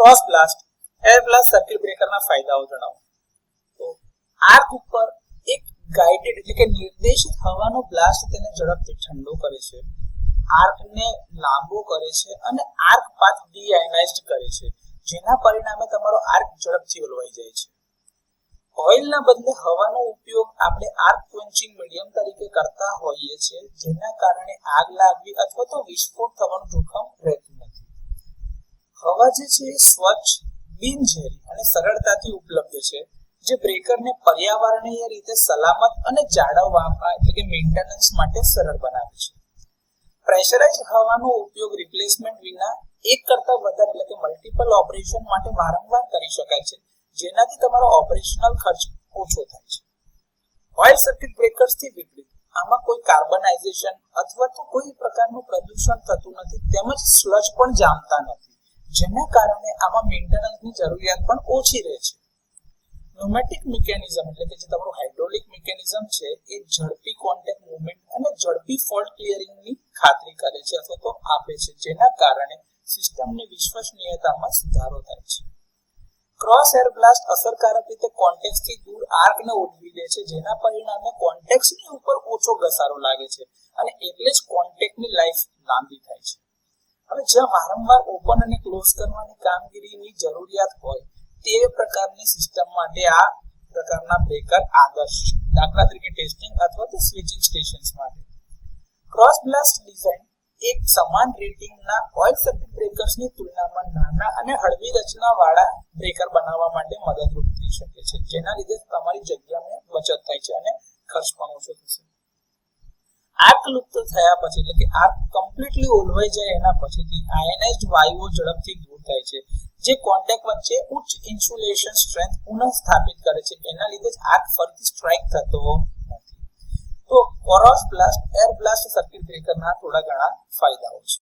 Cross blast air blast circuit બ્રેકરના ફાયદાઓ જણાવો. તો આર્ક ઉપર એક ગાઇડેડ એટલે કે નિર્દેશિત હવાનો બ્લાસ્ટ તેને ઝડપથી ઠંડો કરે છે, આર્કને લાંબો કરે છે અને આર્ક પાથ ડીઆયોનાઇઝ્ડ કરે છે, જેના પરિણામે તમારો આર્ક ઝડપથી ઓલવાઈ જાય છે. ઓઇલના બદલે હવાનો ઉપયોગ આપણે આર્ક ક્વેન્ચિંગ મીડિયમ તરીકે કરતા હોઈએ છીએ, જેના કારણે આગ લાગવી અથવા તો વિસ્ફોટ થવાનું જોખમ રહેતું નથી. હવા જે છે એ સ્વચ્છ, બિનઝેરી અને સરળતાથી ઉપલબ્ધ છે, જે બ્રેકરને પર્યાવરણીય રીતે સલામત અને જાળવવામાં એટલે કે મેન્ટેનન્સ માટે સરળ બનાવે છે. પ્રેશરાઇઝ્ડ હવાનો ઉપયોગ રિપ્લેસમેન્ટ વિના એક કરતા વધારે એટલે કે મલ્ટિપલ ઓપરેશન માટે વારંવાર કરી શકાય છે, જેનાથી તમારો ઓપરેશનલ ખર્ચ ઓછો થાય છે. ઓઇલ સર્કિટ બ્રેકર્સથી વિપરીત આમાં કોઈ કાર્બનાઇઝેશન અથવા તો કોઈ પ્રકારનું પ્રદૂષણ થતું નથી, તેમજ સ્લજ પણ જામતા નથી, જેના કારણે આમાં મેન્ટેનન્સની જરૂરિયાત પણ ઓછી રહે છે. ન્યુમેટિક મિકેનિઝમ એટલે કે જે તમારું હાઇડ્રોલિક મિકેનિઝમ છે એ ઝડપી કોન્ટેક્ટ મૂવમેન્ટ અને ઝડપી ફોલ્ટ ક્લિયરિંગની ખાતરી કરે છે અથવા તો આપે છે, જેના કારણે સિસ્ટમની વિશ્વસનીયતામાં સુધારો થાય છે. ક્રોસ એર બ્લાસ્ટ અસરકારક રીતે કોન્ટેક્ટથી દૂર આર્કને ઓલવી લે છે, જેના પરિણામે કોન્ટેક્ટની ઉપર ઓછો ઘસારો લાગે છે અને એટલે જ કોન્ટેક્ટની લાઈફ લાંબી થાય છે. હવે જ્યાં વારંવાર ઓપન અને ક્લોઝ કરવાની કામગીરીની જરૂરિયાત હોય તે પ્રકારની સિસ્ટમ માટે આ પ્રકારના બ્રેકર આદર્શ છે, દાખલા તરીકે ટેસ્ટિંગ અથવા તો સ્વિચિંગ સ્ટેશન્સ માટે. ક્રોસ બ્લાસ્ટ ડિઝાઇન એક સમાન રેટિંગના ઓઇલ સર્કિટ બ્રેકર્સની તુલનામાં નાના અને હળવી રચનાવાળા બ્રેકર બનાવવા માટે મદદરૂપ થઈ શકે છે, જેના લીધે તમારી જગ્યામાં બચત થાય છે અને ખર્ચ પણ ઓછો થશે. આર્ક લુપ્ત થયા પછી એટલે કે આર્ક કમ્પ્લીટલી ઓલવાઈ જાય એના પછીથી આયનાઇઝ્ડ વાયુઓ ઝડપથી દૂર થાય છે, જે કોન્ટેક્ટ વચ્ચે ઉચ્ચ ઇન્સ્યુલેશન સ્ટ્રેન્થ પુનઃ સ્થાપિત કરે છે. એના લીધે જ આર્ક ફરીથી સ્ટ્રાઇક થતો નથી. તો cross blast air blast circuit બ્રેકરના થોડા ઘણા ફાયદાઓ છે.